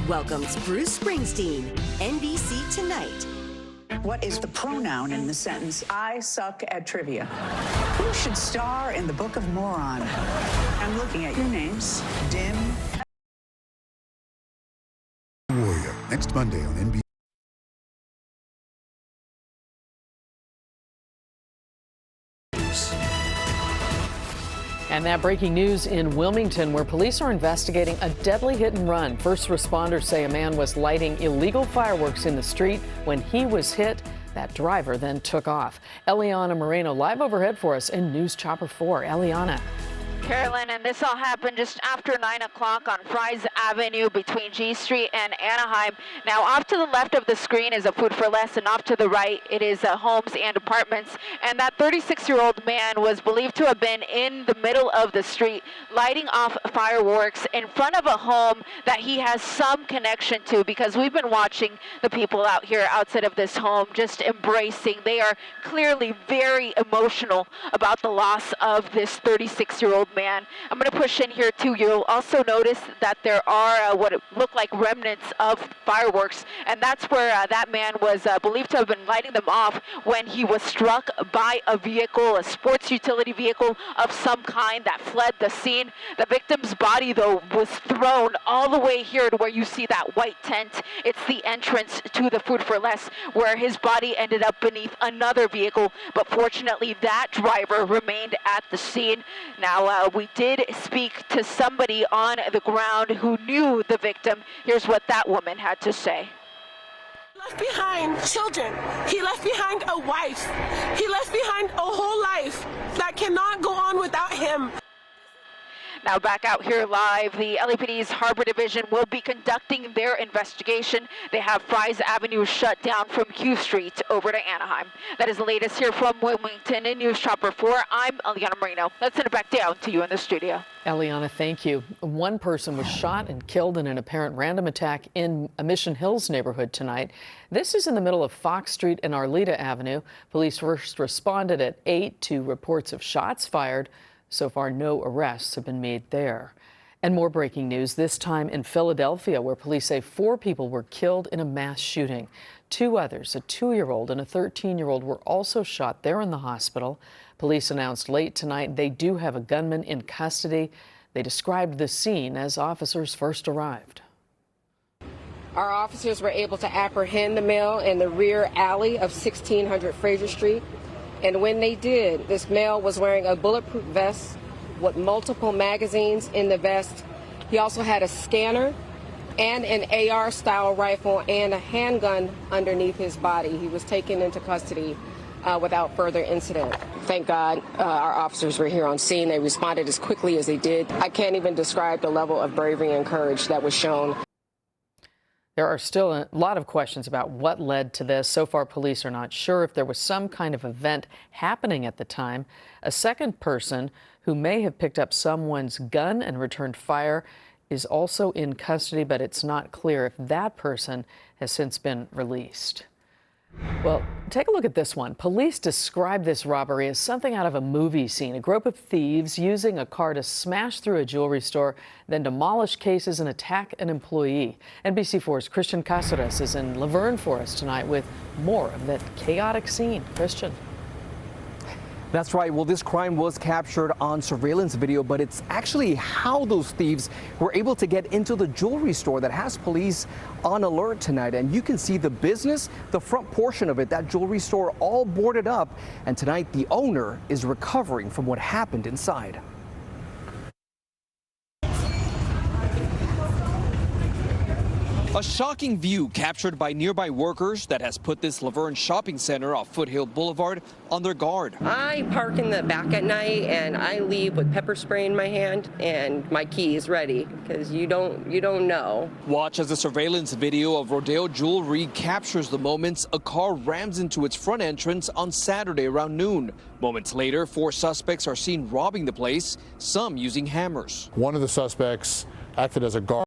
welcomes Bruce Springsteen, NBC Tonight. What is the pronoun in the sentence, I suck at trivia? Who should star in the Book of Moron? I'm looking at your names. Dim. Warrior, next Monday on NBC. And that breaking news in Wilmington, where police are investigating a deadly hit and run. First responders say a man was lighting illegal fireworks in the street when he was hit. That driver then took off. Eliana Moreno live overhead for us in News Chopper 4. Eliana. Carolyn, and this all happened just after 9 o'clock on Fry's Avenue between G Street and Anaheim. Now, off to the left of the screen is a Food for Less, and off to the right, it is homes and apartments. And that 36-year-old man was believed to have been in the middle of the street, lighting off fireworks in front of a home that he has some connection to, because we've been watching the people out here outside of this home just embracing. They are clearly very emotional about the loss of this 36-year-old man. I'm going to push in here too. You'll also notice that there are what look like remnants of fireworks, and that's where that man was believed to have been lighting them off when he was struck by a vehicle, a sports utility vehicle of some kind that fled the scene. The victim's body, though, was thrown all the way here to where you see that white tent. It's the entrance to the Food for Less, where his body ended up beneath another vehicle, but fortunately that driver remained at the scene. Now, we did speak to somebody on the ground who knew the victim. Here's what that woman had to say. He left behind children. He left behind a wife. He left behind a whole life that cannot go on without him. Now back out here live, the LAPD's Harbor Division will be conducting their investigation. They have Fry's Avenue shut down from Q Street over to Anaheim. That is the latest here from Wilmington in News Chopper 4. I'm Eliana Moreno. Let's send it back down to you in the studio. Eliana, thank you. One person was shot and killed in an apparent random attack in a Mission Hills neighborhood tonight. This is in the middle of Fox Street and Arleta Avenue. Police first responded at 8 to reports of shots fired. So far, no arrests have been made there. And more breaking news, this time in Philadelphia, where police say 4 people were killed in a mass shooting. 2 others, a 2-year-old and a 13-year-old, were also shot. They're in the hospital. Police announced late tonight they do have a gunman in custody. They described the scene as officers first arrived. Our officers were able to apprehend the male in the rear alley of 1600 Fraser Street. And when they did, this male was wearing a bulletproof vest with multiple magazines in the vest. He also had a scanner and an AR-style rifle and a handgun underneath his body. He was taken into custody without further incident. Thank God our officers were here on scene. They responded as quickly as they did. I can't even describe the level of bravery and courage that was shown. There are still a lot of questions about what led to this. So far, police are not sure if there was some kind of event happening at the time. A second person who may have picked up someone's gun and returned fire is also in custody, but it's not clear if that person has since been released. Well, take a look at this one. Police describe this robbery as something out of a movie scene. A group of thieves using a car to smash through a jewelry store, then demolish cases and attack an employee. NBC4's Christian Cáceres is in Laverne for us tonight with more of that chaotic scene. Christian. That's right. Well, this crime was captured on surveillance video, but it's actually how those thieves were able to get into the jewelry store that has police on alert tonight. And you can see the business, the front portion of it, that jewelry store, all boarded up. And tonight, the owner is recovering from what happened inside. A shocking view captured by nearby workers that has put this Laverne shopping center off Foothill Boulevard on their guard. I park in the back at night and I leave with pepper spray in my hand and my key is ready because you don't know. Watch as the surveillance video of Rodeo Jewelry captures the moments a car rams into its front entrance on Saturday around noon. Moments later, 4 suspects are seen robbing the place, some using hammers. One of the suspects acted as a guard.